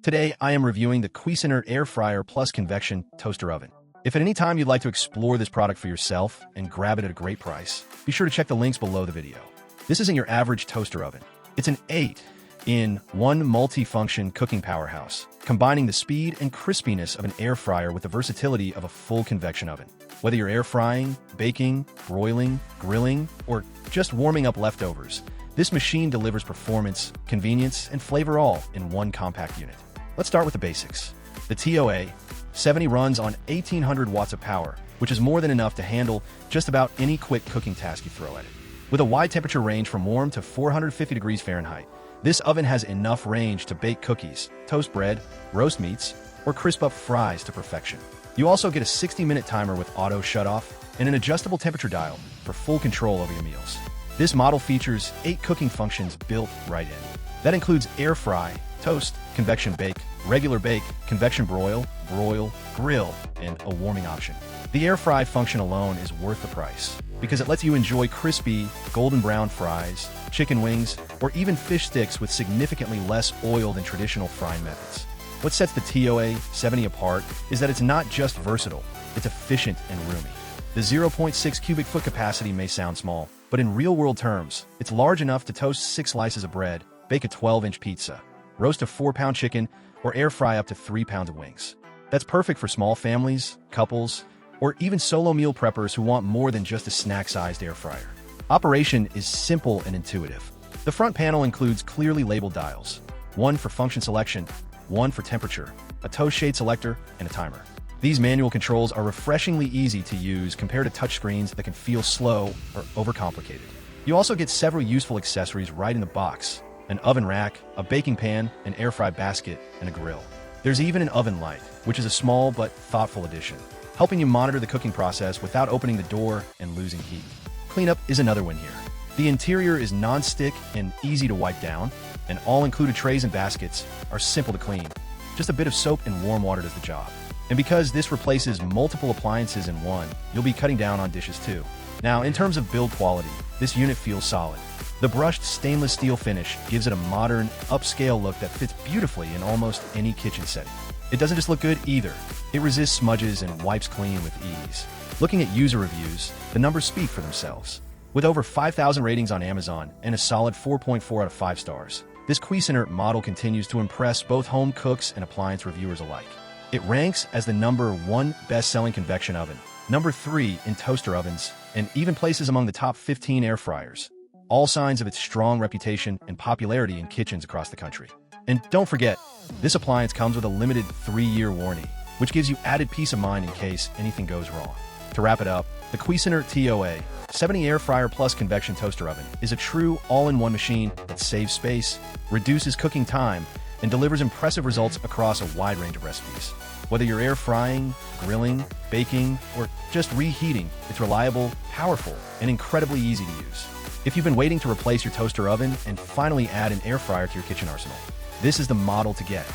Today, I am reviewing the Cuisinart Air Fryer Plus Convection Toaster Oven. If at any time you'd like to explore this product for yourself and grab it at a great price, be sure to check the links below the video. This isn't your average toaster oven. It's an 8-in-1 multi-function cooking powerhouse, combining the speed and crispiness of an air fryer with the versatility of a full convection oven. Whether you're air frying, baking, broiling, grilling, or just warming up leftovers, this machine delivers performance, convenience, and flavor all in one compact unit. Let's start with the basics. The TOA-70 runs on 1800 watts of power, which is more than enough to handle just about any quick cooking task you throw at it. With a wide temperature range from warm to 450 degrees Fahrenheit, this oven has enough range to bake cookies, toast bread, roast meats, or crisp up fries to perfection. You also get a 60-minute timer with auto shut-off and an adjustable temperature dial for full control over your meals. This model features 8 cooking functions built right in. That includes air fry, toast, convection bake, regular bake, convection broil, grill, and a warming option. The air fry function alone is worth the price because it lets you enjoy crispy, golden brown fries, chicken wings, or even fish sticks with significantly less oil than traditional frying methods. What sets the TOA-70 apart is that it's not just versatile, it's efficient and roomy. The 0.6 cubic foot capacity may sound small, but in real-world terms, it's large enough to toast 6 slices of bread, bake a 12-inch pizza, roast a 4-pound chicken, or air fry up to 3 pounds of wings. That's perfect for small families, couples, or even solo meal preppers who want more than just a snack-sized air fryer. Operation is simple and intuitive. The front panel includes clearly labeled dials, one for function selection, one for temperature, a toast shade selector, and a timer. These manual controls are refreshingly easy to use compared to touchscreens that can feel slow or overcomplicated. You also get several useful accessories right in the box: an oven rack, a baking pan, an air fry basket, and a grill. There's even an oven light, which is a small but thoughtful addition, helping you monitor the cooking process without opening the door and losing heat. Cleanup is another win here. The interior is non-stick and easy to wipe down, and all-included trays and baskets are simple to clean. Just a bit of soap and warm water does the job. And because this replaces multiple appliances in one, you'll be cutting down on dishes too. Now, in terms of build quality, this unit feels solid. The brushed stainless steel finish gives it a modern, upscale look that fits beautifully in almost any kitchen setting. It doesn't just look good either. It resists smudges and wipes clean with ease. Looking at user reviews, the numbers speak for themselves. With over 5,000 ratings on Amazon and a solid 4.4 out of 5 stars, this Cuisinart model continues to impress both home cooks and appliance reviewers alike. It ranks as the #1 best-selling convection oven, #3 in toaster ovens, and even places among the top 15 air fryers. All signs of its strong reputation and popularity in kitchens across the country. And don't forget, this appliance comes with a limited 3-year warranty, which gives you added peace of mind in case anything goes wrong. To wrap it up, the Cuisinart TOA-70 Air Fryer Plus Convection Toaster Oven is a true all-in-one machine that saves space, reduces cooking time, and delivers impressive results across a wide range of recipes. Whether you're air frying, grilling, baking, or just reheating, it's reliable, powerful, and incredibly easy to use. If you've been waiting to replace your toaster oven and finally add an air fryer to your kitchen arsenal, this is the model to get.